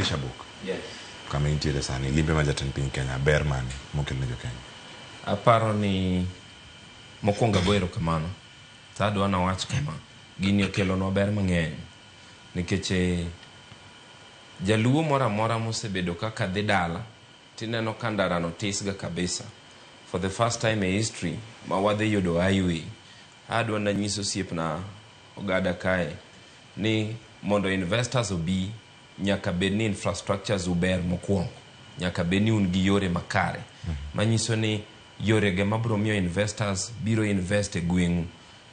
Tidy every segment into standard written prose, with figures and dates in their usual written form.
publisher book. Yes. Kama intiere sani limbe ma jatend piny Kenya ber mane mokel ne jo Kenya. Aparo ni mokwongo goero kamano. Tadwa na wach kama gini okelo no ber mang'eny nikech jaluo mora mora mosebedo kaka dhi dala tineno ka ndara no tisga kabisa. For the first time in history ma wadhi yudo highway. Adwa na nyiso siep na ogada kae ni mondo investors obi nyaka bed ni infrastructures uber mokwongo, nyaka bed ni un gi yore makare manyiso ni yore ge mabro miyo investors biro invest e gweng'u.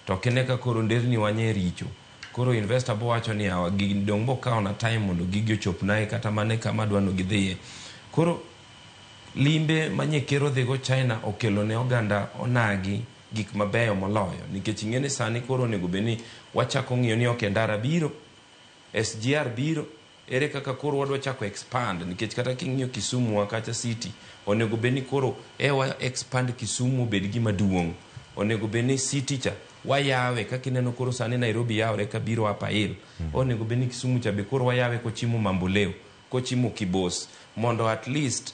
To kene ka koro nderni wanye richo, koro investor bo wacho ni awa gidong bo kawo na time mondo gigi ochop nae kata mane kama dwano gidhiye. Koro limbe manye kero dhigo China okelo ne oganda onagi gik mabeyo moloyo nikech ing'eni sani koro onego beni wachako ng'iyo ni ndara biro, SGR biro, ere kaka koro wadwa chako expand nikech kata king'iyo Kisumu wakacha city onego beni koro wa expand Kisumu bed gima duong', onego beni city cha wayawe kaka ineno koro sani Nairobi yawre ka biro hapa hill, onego beni Kisumu cha be koro wayawe kochimo Mamboleo, kochimo Kibos, mondo at least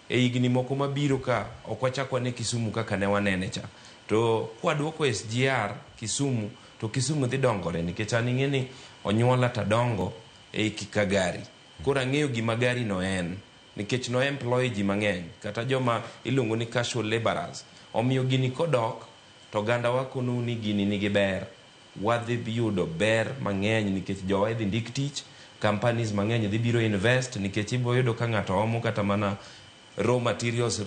e higni moko mabiro ka ok wachakwa ne Kisumu kaka ne wanene cha. To kwa duoko SGR Kisumu, to Kisumu dhi dongore nikech an ing'eni onyuola ta dongo e Kikagari. Koro ang'eyo gima gari no en nikech no employ ji mang'eny kata joma iluongo ni casual laborers. Omiyo gini kodok to ganda wakono ni gini nigi ber. Wadhi yudo ber mang'eny nikech jowa idhi ndik tich, companies mang'eny dhi biro invest nikech ibo yudo ka ng'ato omo kata mana raw materials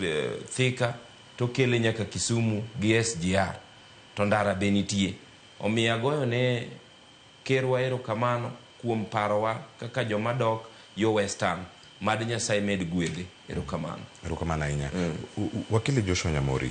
thika to kele nyaka Kisumu gi SGR to ndara be nitie. Omiyo agoyo ne kerwa erokamano kuom parowa kaka joma dok yo western mad Nyasaye med gwedhe. Erokamano. Erokamano ahinya. Wakili Joshua Nyamori,